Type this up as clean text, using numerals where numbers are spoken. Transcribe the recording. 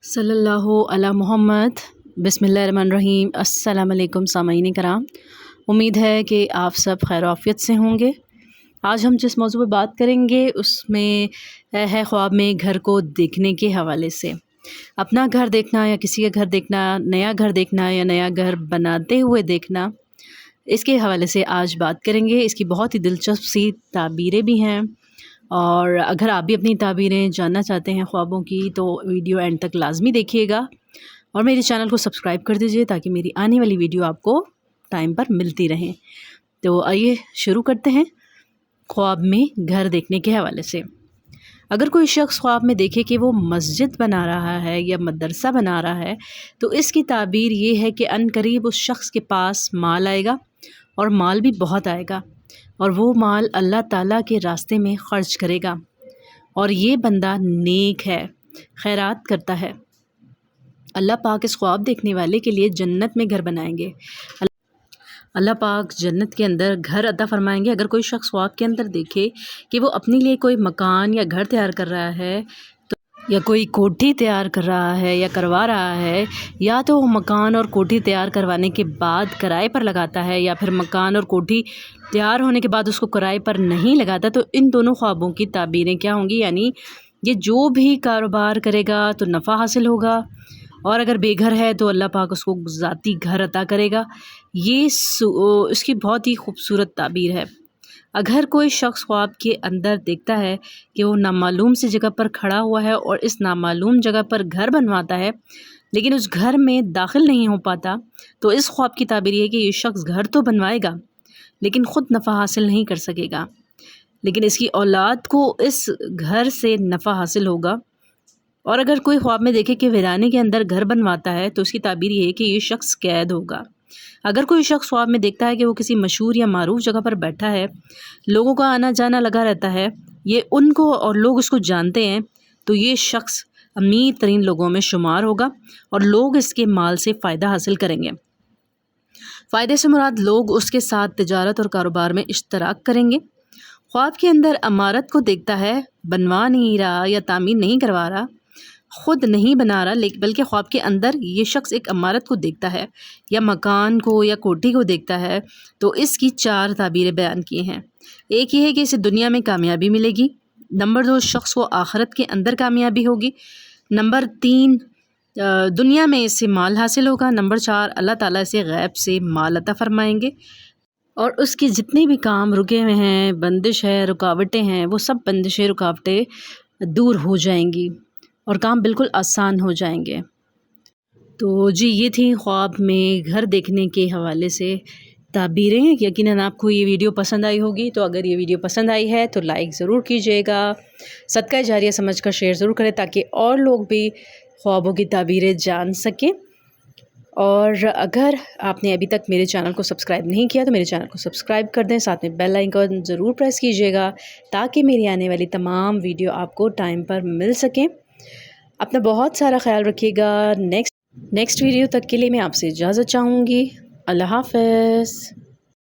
صلی اللہ علی محمد۔ بسم اللہ الرحمن الرحیم۔ السلام علیکم سامعین کرام، امید ہے کہ آپ سب خیر و عافیت سے ہوں گے۔ آج ہم جس موضوع پہ بات کریں گے اس میں ہے خواب میں گھر کو دیکھنے کے حوالے سے۔ اپنا گھر دیکھنا یا کسی کا گھر دیکھنا، نیا گھر دیکھنا یا نیا گھر بناتے ہوئے دیکھنا، اس کے حوالے سے آج بات کریں گے۔ اس کی بہت ہی دلچسپ سی تعبیریں بھی ہیں، اور اگر آپ بھی اپنی تعبیریں جاننا چاہتے ہیں خوابوں کی تو ویڈیو اینڈ تک لازمی دیکھیے گا، اور میرے چینل کو سبسکرائب کر دیجیے تاکہ میری آنے والی ویڈیو آپ کو ٹائم پر ملتی رہیں۔ تو آئیے شروع کرتے ہیں خواب میں گھر دیکھنے کے حوالے سے۔ اگر کوئی شخص خواب میں دیکھے کہ وہ مسجد بنا رہا ہے یا مدرسہ بنا رہا ہے تو اس کی تعبیر یہ ہے کہ عنقریب اس شخص کے پاس مال آئے گا، اور مال بھی بہت آئے گا، اور وہ مال اللہ تعالیٰ کے راستے میں خرچ کرے گا، اور یہ بندہ نیک ہے، خیرات کرتا ہے۔ اللہ پاک اس خواب دیکھنے والے کے لیے جنت میں گھر بنائیں گے۔ اللہ پاک جنت کے اندر گھر عطا فرمائیں گے۔ اگر کوئی شخص خواب کے اندر دیکھے کہ وہ اپنے لیے کوئی مکان یا گھر تیار کر رہا ہے یا کوئی کوٹھی تیار کر رہا ہے یا کروا رہا ہے، یا تو وہ مکان اور کوٹھی تیار کروانے کے بعد کرائے پر لگاتا ہے، یا پھر مکان اور کوٹھی تیار ہونے کے بعد اس کو کرائے پر نہیں لگاتا، تو ان دونوں خوابوں کی تعبیریں کیا ہوں گی؟ یعنی یہ جو بھی کاروبار کرے گا تو نفع حاصل ہوگا، اور اگر بے گھر ہے تو اللہ پاک اس کو ذاتی گھر عطا کرے گا۔ یہ اس کی بہت ہی خوبصورت تعبیر ہے۔ اگر کوئی شخص خواب کے اندر دیکھتا ہے کہ وہ نامعلوم سی جگہ پر کھڑا ہوا ہے اور اس نامعلوم جگہ پر گھر بنواتا ہے لیکن اس گھر میں داخل نہیں ہو پاتا، تو اس خواب کی تعبیر یہ ہے کہ یہ شخص گھر تو بنوائے گا لیکن خود نفع حاصل نہیں کر سکے گا، لیکن اس کی اولاد کو اس گھر سے نفع حاصل ہوگا۔ اور اگر کوئی خواب میں دیکھے کہ ویرانے کے اندر گھر بنواتا ہے تو اس کی تعبیر یہ ہے کہ یہ شخص قید ہوگا۔ اگر کوئی شخص خواب میں دیکھتا ہے کہ وہ کسی مشہور یا معروف جگہ پر بیٹھا ہے، لوگوں کا آنا جانا لگا رہتا ہے، یہ ان کو اور لوگ اس کو جانتے ہیں، تو یہ شخص امیر ترین لوگوں میں شمار ہوگا اور لوگ اس کے مال سے فائدہ حاصل کریں گے۔ فائدے سے مراد لوگ اس کے ساتھ تجارت اور کاروبار میں اشتراک کریں گے۔ خواب کے اندر عمارت کو دیکھتا ہے، بنوا نہیں رہا یا تعمیر نہیں کروا رہا، خود نہیں بنا رہا، بلکہ خواب کے اندر یہ شخص ایک عمارت کو دیکھتا ہے یا مکان کو یا کوٹھی کو دیکھتا ہے، تو اس کی 4 تعبیریں بیان کی ہیں۔ ایک یہ ہے کہ اسے دنیا میں کامیابی ملے گی۔ نمبر 2، شخص کو آخرت کے اندر کامیابی ہوگی۔ نمبر 3، دنیا میں اس سے مال حاصل ہوگا۔ نمبر 4، اللہ تعالیٰ اسے غیب سے مال عطا فرمائیں گے، اور اس کے جتنے بھی کام رکے ہوئے ہیں، بندش ہے، رکاوٹیں ہیں، وہ سب بندشیں رکاوٹیں دور ہو جائیں گی اور کام بالکل آسان ہو جائیں گے۔ تو جی، یہ تھی خواب میں گھر دیکھنے کے حوالے سے تعبیریں۔ یقیناً آپ کو یہ ویڈیو پسند آئی ہوگی، تو اگر یہ ویڈیو پسند آئی ہے تو لائک ضرور کیجیے گا، صدقہ جاریہ سمجھ کر شیئر ضرور کریں تاکہ اور لوگ بھی خوابوں کی تعبیریں جان سکیں۔ اور اگر آپ نے ابھی تک میرے چینل کو سبسکرائب نہیں کیا تو میرے چینل کو سبسکرائب کر دیں، ساتھ میں بیل آئیکن ضرور پریس کیجیے گا تاکہ میری آنے والی تمام ویڈیو آپ کو ٹائم پر مل سکیں۔ اپنا بہت سارا خیال رکھیے گا۔ نیکسٹ ویڈیو تک کے لیے میں آپ سے اجازت چاہوں گی۔ اللہ حافظ۔